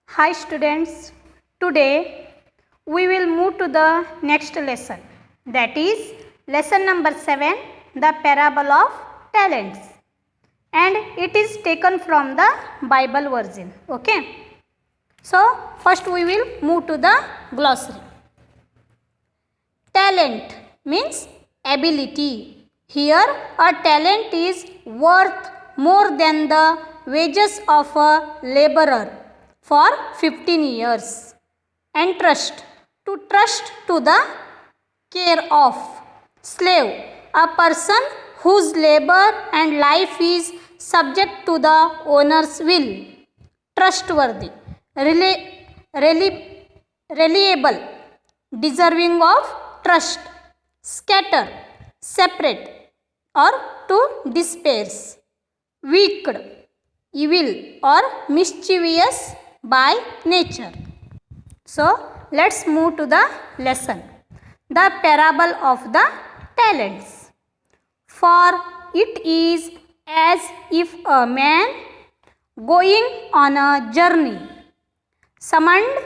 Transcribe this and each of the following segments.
Hi students, today we will move to the next lesson, that is lesson number 7, the parable of talents, and it is taken from the Bible version. Okay, so first we will move to the glossary. Talent means ability. Here a talent is worth more than the wages of a laborer for 15 years. Entrust, to trust to the care of. Slave, a person whose labor and life is subject to the owner's will. Trustworthy, reliable, deserving of trust. Scatter, separate or to disperse. Wicked, evil or mischievous by nature. So let's move to the lesson. The parable of the talents. For it is as if a man going on a journey summoned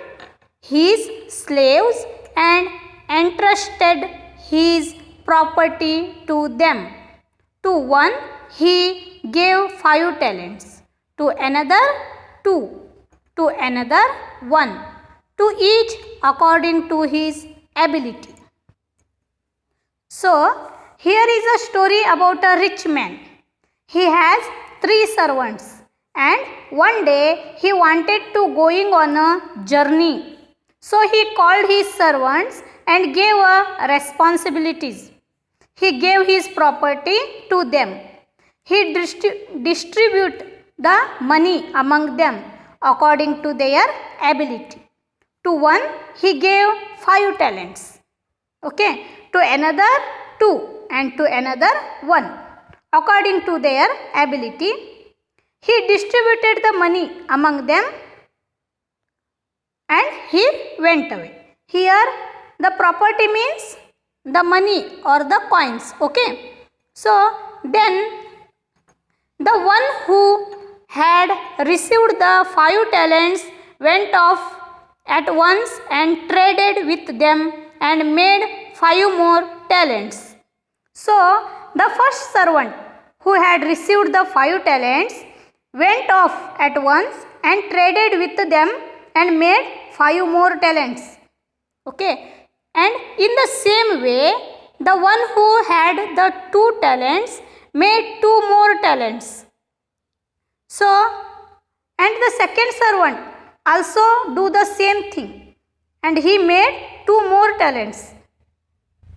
his slaves and entrusted his property to them. To one he gave 5 talents, to another 2, to another 1, to each according to his ability. So, here is a story about a rich man. He has 3 servants and one day he wanted to going on a journey. So, he called his servants and gave responsibilities. He gave his property to them. He distributed the money among them according to their ability. To one he gave 5 talents. Okay. To another 2 and to another 1 according to their ability. He distributed the money among them and he went away. Here the property means the money or the coins. Okay. So then the one who had received the 5 talents went off at once and traded with them and made 5 more talents. So the first servant who had received the 5 talents went off at once and traded with them and made 5 more talents. Okay. And in the same way, the one who had the 2 talents made 2 more talents. So, and the second servant also do the same thing and he made 2 more talents.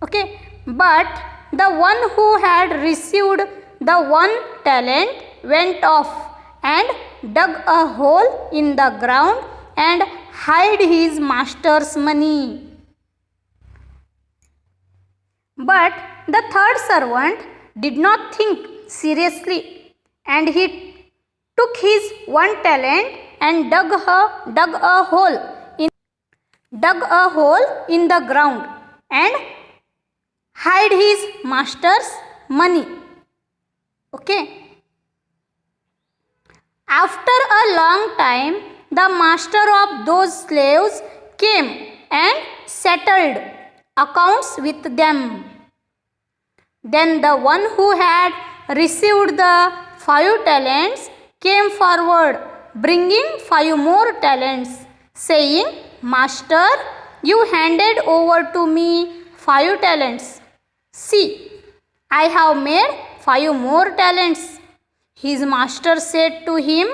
Okay. But the one who had received the 1 talent went off and dug a hole in the ground and hid his master's money. But the third servant did not think seriously and he took his 1 talent and dug a hole in the ground and hid his master's money. Okay. After a long time, the master of those slaves came and settled accounts with them. Then the one who had received the 5 talents came forward, bringing 5 more talents, saying, Master, you handed over to me 5 talents. See, I have made 5 more talents. His master said to him,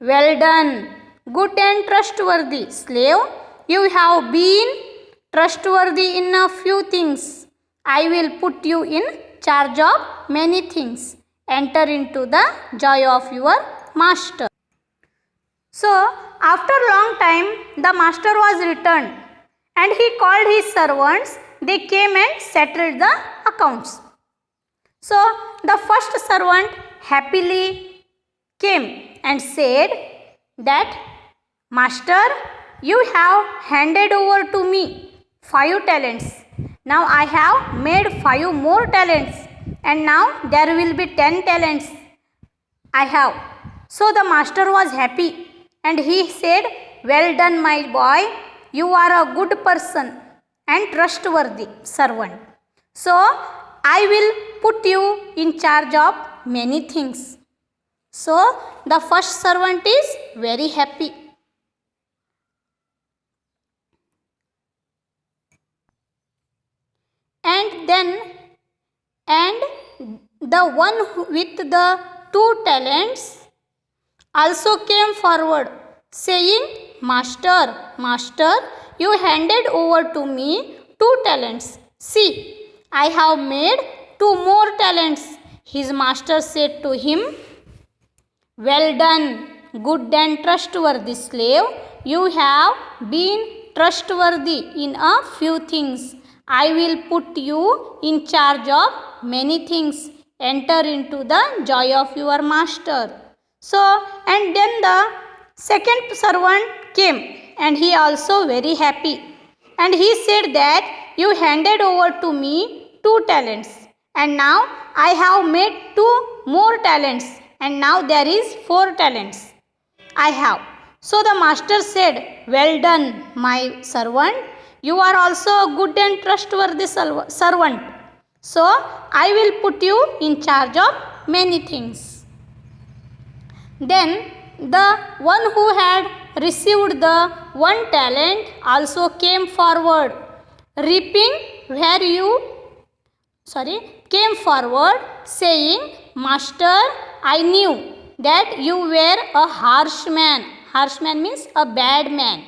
Well done, good and trustworthy slave. You have been trustworthy in a few things. I will put you in charge of many things. Enter into the joy of your master. So, after long time, the master was returned and he called his servants. They came and settled the accounts. So, the first servant happily came and said that, Master, you have handed over to me 5 talents. Now I have made 5 more talents and now there will be 10 talents I have. So the master was happy and he said, well done my boy, you are a good person and trustworthy servant, so I will put you in charge of many things. So the first servant is very happy. And the one with the 2 talents also came forward, saying, Master, Master, you handed over to me 2 talents. See, I have made 2 more talents. His master said to him, Well done, good and trustworthy slave. You have been trustworthy in a few things. I will put you in charge of many things. Enter into the joy of your master. So, and then the second servant came, and he also very happy. And he said that you handed over to me 2 talents, and now I have made 2 more talents, and now there is 4 talents I have. So the master said, Well done, my servant. You are also a good and trustworthy servant. So I will put you in charge of many things. Then the one who had received the 1 talent also came forward, came forward saying, Master, I knew that you were a harsh man. Harsh man means a bad man.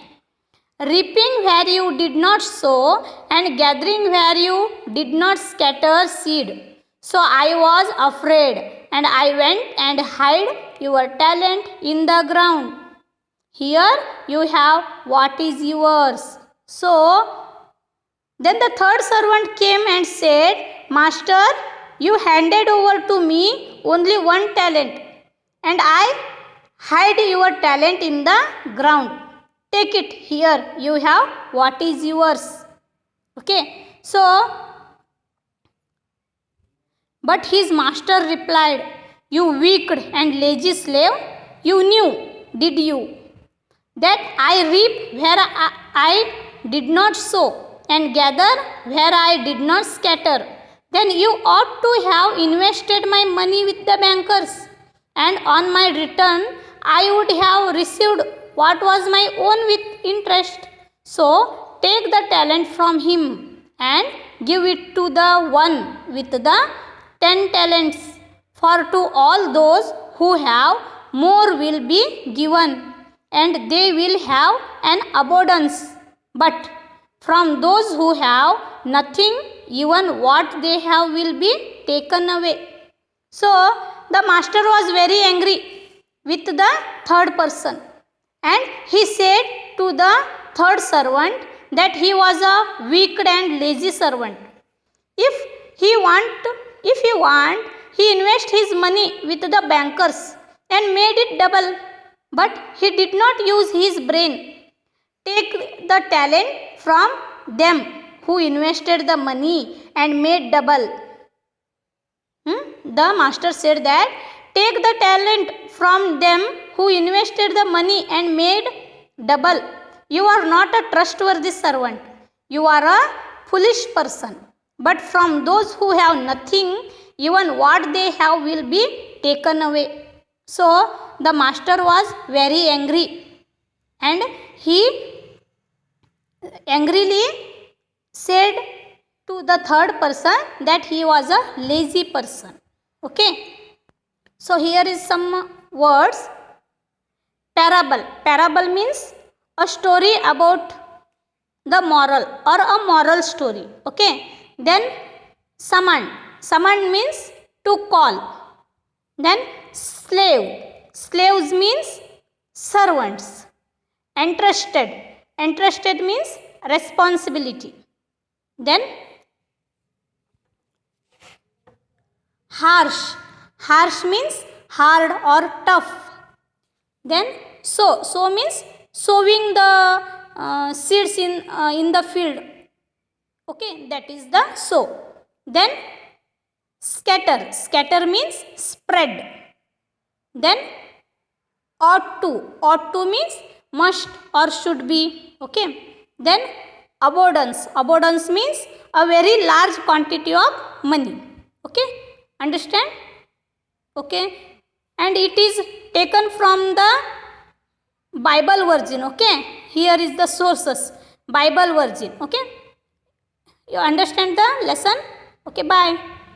Reaping where you did not sow and gathering where you did not scatter seed. So I was afraid, and I went and hid your talent in the ground. Here you have what is yours. So then the third servant came and said, Master, you handed over to me only 1 talent, and I hid your talent in the ground. Take it, here you have what is yours. Okay, so but his master replied, You wicked and lazy slave, you knew, did you, that I reap where I did not sow and gather where I did not scatter? Then you ought to have invested my money with the bankers, and on my return I would have received what was my own with interest. So take the talent from him and give it to the one with the 10 talents. For to all those who have, more will be given, and they will have an abundance. But from those who have nothing, even what they have will be taken away. So the master was very angry with the third person, and he said to the third servant that he was a wicked and lazy servant. If he want, he invest his money with the bankers and made it double, but he did not use his brain. Take the talent from them who invested the money and made double. The master said that, take the talent from them who invested the money and made double. You are not a trustworthy servant. You are a foolish person. But from those who have nothing, even what they have will be taken away. So the master was very angry, and he angrily said to the third person that he was a lazy person. Okay. So here is some words. Parable. Parable means a story about the moral or a moral story. Okay. Then summon. Summon means to call. Then slave. Slaves means servants. Entrusted. Entrusted means responsibility. Then harsh. Harsh means hard or tough. Then sow. Sow means sowing the seeds in the field. Okay, that is the sow. Then scatter. Scatter means spread. Then ought to. Ought to means must or should be. Okay. Then abundance. Abundance means a very large quantity of money. Okay. Understand? Okay. And it is taken from the Bible version. Okay. Here is the sources. Bible version. Okay. You understand the lesson? Okay. Bye.